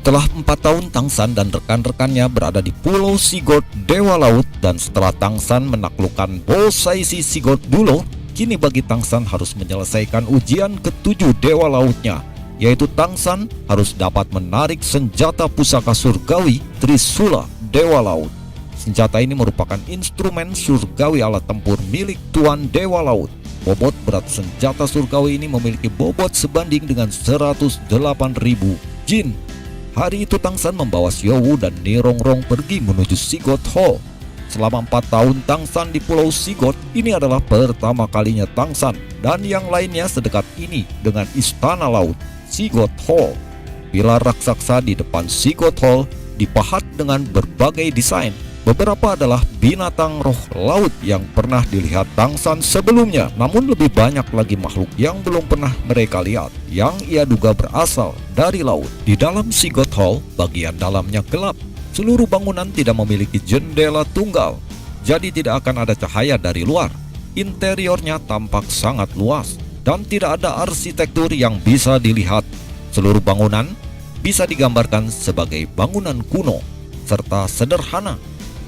Setelah 4 tahun Tangsan dan rekan-rekannya berada di Pulau Sigurd Dewa Laut, dan setelah Tangsan menaklukkan Bosaisi Sigurd Dulo, kini bagi Tangsan harus menyelesaikan ujian ketujuh Dewa Lautnya, yaitu Tangsan harus dapat menarik senjata pusaka surgawi Trisula Dewa Laut. Senjata ini merupakan instrumen surgawi alat tempur milik Tuan Dewa Laut. Bobot berat senjata surgawi ini memiliki bobot sebanding dengan 108.000 jin. Hari itu Tangsan membawa Xiaowu dan Nirongrong pergi menuju Sigurd Hall. Selama 4 tahun Tangsan di Pulau Sigurd, ini adalah pertama kalinya Tangsan dan yang lainnya sedekat ini dengan Istana Laut, Sigurd Hall. Pilar raksasa di depan Sigurd Hall dipahat dengan berbagai desain. Beberapa adalah binatang roh laut yang pernah dilihat Tangsan sebelumnya, namun lebih banyak lagi makhluk yang belum pernah mereka lihat, yang ia duga berasal dari laut. Di dalam Sigurd Hall, bagian dalamnya gelap. Seluruh bangunan tidak memiliki jendela tunggal, jadi tidak akan ada cahaya dari luar. Interiornya tampak sangat luas, dan tidak ada arsitektur yang bisa dilihat. Seluruh bangunan bisa digambarkan sebagai bangunan kuno, serta sederhana.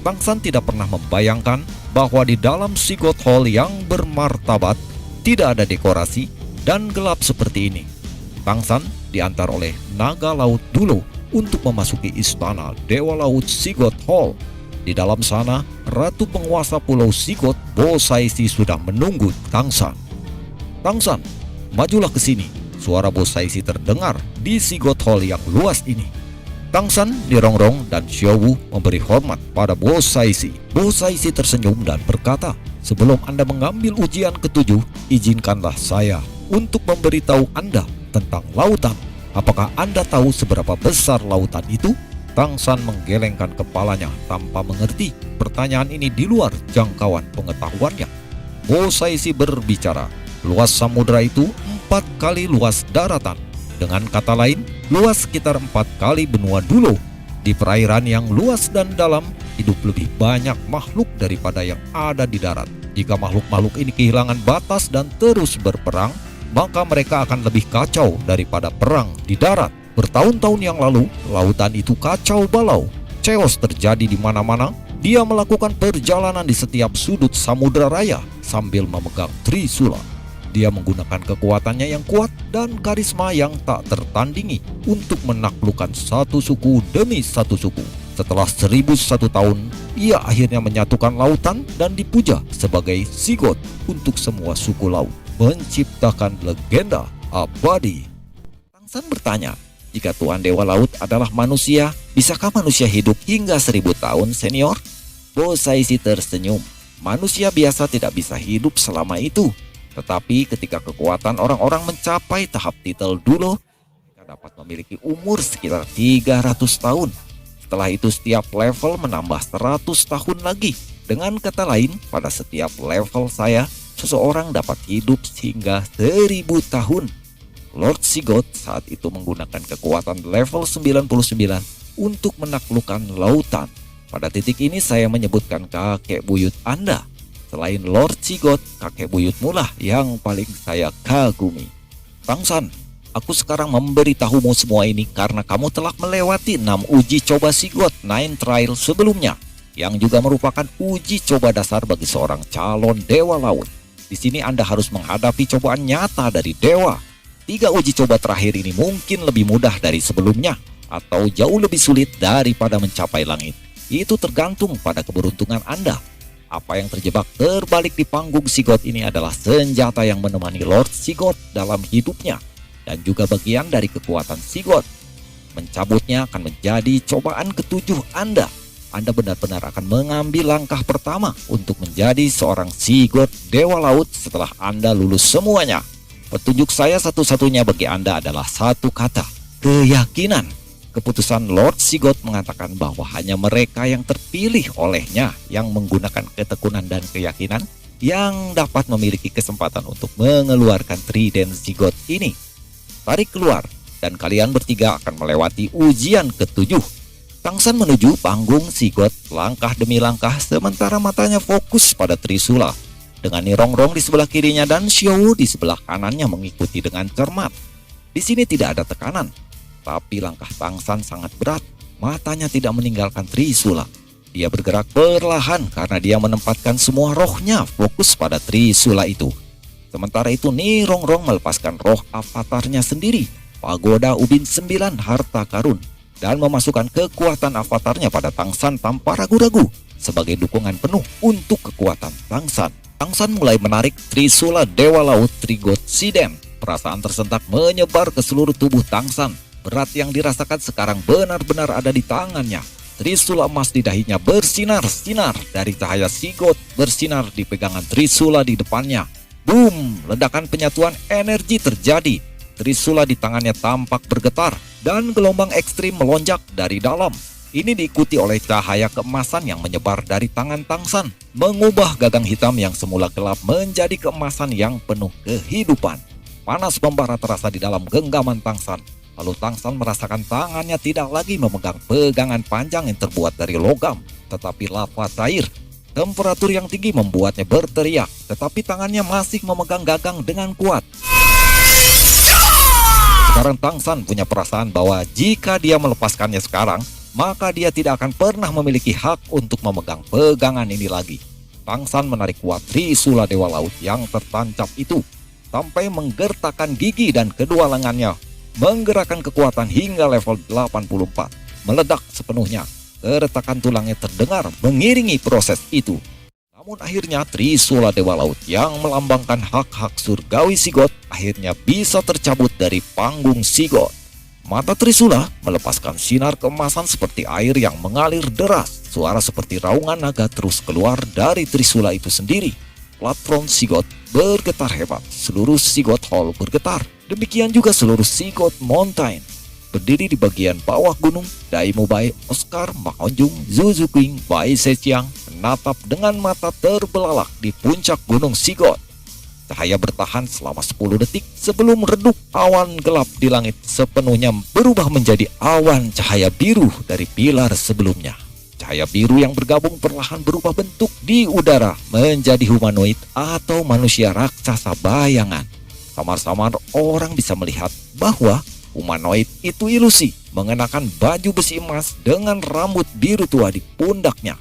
Tangsan tidak pernah membayangkan bahwa di dalam Sigurd Hall yang bermartabat tidak ada dekorasi dan gelap seperti ini. Tangsan diantar oleh naga laut Dulo untuk memasuki istana Dewa Laut Sigurd Hall. Di dalam sana, ratu penguasa Pulau Sigurd, Bosaisi, sudah menunggu Tangsan. "Tangsan, majulah ke sini," suara Bosaisi terdengar di Sigurd Hall yang luas ini. Tangsan, Nirongrong, dan Xiaowu memberi hormat pada Bosaisi. Bosaisi tersenyum dan berkata, "Sebelum Anda mengambil ujian ketujuh, izinkanlah saya untuk memberitahu Anda tentang lautan. Apakah Anda tahu seberapa besar lautan itu?" Tangsan menggelengkan kepalanya tanpa mengerti. Pertanyaan ini di luar jangkauan pengetahuannya. Bosaisi berbicara, "Luas samudra itu 4 kali luas daratan. Dengan kata lain, luas sekitar 4 kali benua Dulo. Di perairan yang luas dan dalam, hidup lebih banyak makhluk daripada yang ada di darat. Jika makhluk-makhluk ini kehilangan batas dan terus berperang, maka mereka akan lebih kacau daripada perang di darat. Bertahun-tahun yang lalu, lautan itu kacau balau. Chaos terjadi di mana-mana. Dia melakukan perjalanan di setiap sudut samudra raya sambil memegang Trisula. Dia menggunakan kekuatannya yang kuat dan karisma yang tak tertandingi untuk menaklukkan satu suku demi satu suku. Setelah 1001 tahun, ia akhirnya menyatukan lautan dan dipuja sebagai Sigurd untuk semua suku laut, menciptakan legenda abadi." Tangsan bertanya, "Jika Tuan Dewa Laut adalah manusia, bisakah manusia hidup hingga 1000 tahun, senior?" Bosaisi tersenyum. "Manusia biasa tidak bisa hidup selama itu. Tetapi ketika kekuatan orang-orang mencapai tahap titel Dulo, mereka dapat memiliki umur sekitar 300 tahun. Setelah itu setiap level menambah 100 tahun lagi. Dengan kata lain, pada setiap level saya, seseorang dapat hidup hingga 1000 tahun. Lord Sigurd saat itu menggunakan kekuatan level 99 untuk menaklukkan lautan. Pada titik ini saya menyebutkan kakek buyut Anda. Selain Lord Sigurd, kakek buyutmu lah yang paling saya kagumi. Tangsan, aku sekarang memberitahumu semua ini karena kamu telah melewati 6 uji coba Sigurd Nine Trial sebelumnya, yang juga merupakan uji coba dasar bagi seorang calon Dewa Laut. Di sini Anda harus menghadapi cobaan nyata dari Dewa. 3 uji coba terakhir ini mungkin lebih mudah dari sebelumnya, atau jauh lebih sulit daripada mencapai langit. Itu tergantung pada keberuntungan Anda. Apa yang terjebak terbalik di panggung Sigurd ini adalah senjata yang menemani Lord Sigurd dalam hidupnya, dan juga bagian dari kekuatan Sigurd. Mencabutnya akan menjadi cobaan ketujuh Anda. Anda benar-benar akan mengambil langkah pertama untuk menjadi seorang Sigurd Dewa Laut setelah Anda lulus semuanya. Petunjuk saya satu-satunya bagi Anda adalah satu kata: keyakinan. Keputusan Lord Sigurd mengatakan bahwa hanya mereka yang terpilih olehnya yang menggunakan ketekunan dan keyakinan yang dapat memiliki kesempatan untuk mengeluarkan trident Sigurd ini. Tarik keluar, dan kalian bertiga akan melewati ujian ketujuh. Tangsan menuju panggung Sigurd langkah demi langkah sementara matanya fokus pada Trisula. Dengan Nirongrong di sebelah kirinya dan Xiaowu di sebelah kanannya mengikuti dengan cermat. Di sini tidak ada tekanan. Tapi langkah Tangsan sangat berat. Matanya tidak meninggalkan Trisula. Dia bergerak perlahan karena dia menempatkan semua rohnya fokus pada Trisula itu. Sementara itu Nirongrong melepaskan roh avatarnya sendiri, Pagoda Ubin 9 Harta Karun, dan memasukkan kekuatan avatarnya pada Tangsan tanpa ragu-ragu sebagai dukungan penuh untuk kekuatan Tangsan. Tangsan mulai menarik Trisula Dewa Laut Trigot Siden. Perasaan tersentak menyebar ke seluruh tubuh Tangsan. Berat yang dirasakan sekarang benar-benar ada di tangannya. Trisula emas di dahinya bersinar-sinar dari cahaya Sigot bersinar di pegangan Trisula di depannya. Boom! Ledakan penyatuan energi terjadi. Trisula di tangannya tampak bergetar dan gelombang ekstrim melonjak dari dalam. Ini diikuti oleh cahaya keemasan yang menyebar dari tangan Tangsan, mengubah gagang hitam yang semula gelap menjadi keemasan yang penuh kehidupan. Panas membara terasa di dalam genggaman Tangsan. Lalu Tangsan merasakan tangannya tidak lagi memegang pegangan panjang yang terbuat dari logam, tetapi lava cair. Temperatur yang tinggi membuatnya berteriak, tetapi tangannya masih memegang gagang dengan kuat. Sekarang Tangsan punya perasaan bahwa jika dia melepaskannya sekarang, maka dia tidak akan pernah memiliki hak untuk memegang pegangan ini lagi. Tangsan menarik kuat Trisula Dewa Laut yang tertancap itu, sampai menggertakkan gigi dan kedua lengannya, menggerakkan kekuatan hingga level 84, meledak sepenuhnya. Keretakan tulangnya terdengar mengiringi proses itu. Namun akhirnya Trisula Dewa Laut yang melambangkan hak-hak surgawi Sigot akhirnya bisa tercabut dari panggung Sigot. Mata Trisula melepaskan sinar keemasan seperti air yang mengalir deras. Suara seperti raungan naga terus keluar dari Trisula itu sendiri. Platform Sigot bergetar hebat. Seluruh Sigot Hall bergetar. Demikian juga seluruh Sigot Mountain. Berdiri di bagian bawah gunung, Daimo Bai, Oscar, Mahonjung, Zuzuking, Bai Sechiang menatap dengan mata terbelalak di puncak gunung Sigot. Cahaya bertahan selama 10 detik sebelum redup. Awan gelap di langit sepenuhnya berubah menjadi awan cahaya biru dari pilar sebelumnya. Cahaya biru yang bergabung perlahan berubah bentuk di udara menjadi humanoid atau manusia raksasa bayangan. Samar-samar orang bisa melihat bahwa humanoid itu ilusi, mengenakan baju besi emas dengan rambut biru tua di pundaknya.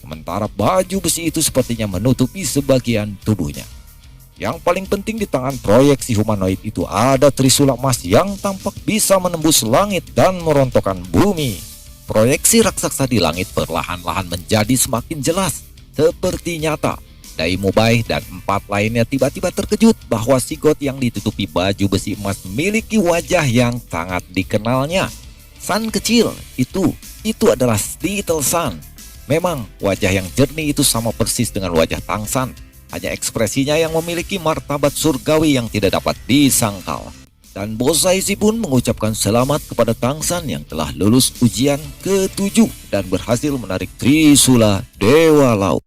Sementara baju besi itu sepertinya menutupi sebagian tubuhnya. Yang paling penting di tangan proyeksi humanoid itu ada Trisula emas yang tampak bisa menembus langit dan merontokkan bumi. Proyeksi raksasa di langit perlahan-lahan menjadi semakin jelas, seperti nyata. Daimo Bai dan 4 lainnya tiba-tiba terkejut bahwa Sigot yang ditutupi baju besi emas memiliki wajah yang sangat dikenalnya. Sun kecil, itu adalah Little Sun. Memang wajah yang jernih itu sama persis dengan wajah Tangsan. Hanya ekspresinya yang memiliki martabat surgawi yang tidak dapat disangkal. Dan Bosaisi pun mengucapkan selamat kepada Tangsan yang telah lulus ujian ke-7 dan berhasil menarik Trisula Dewa Laut.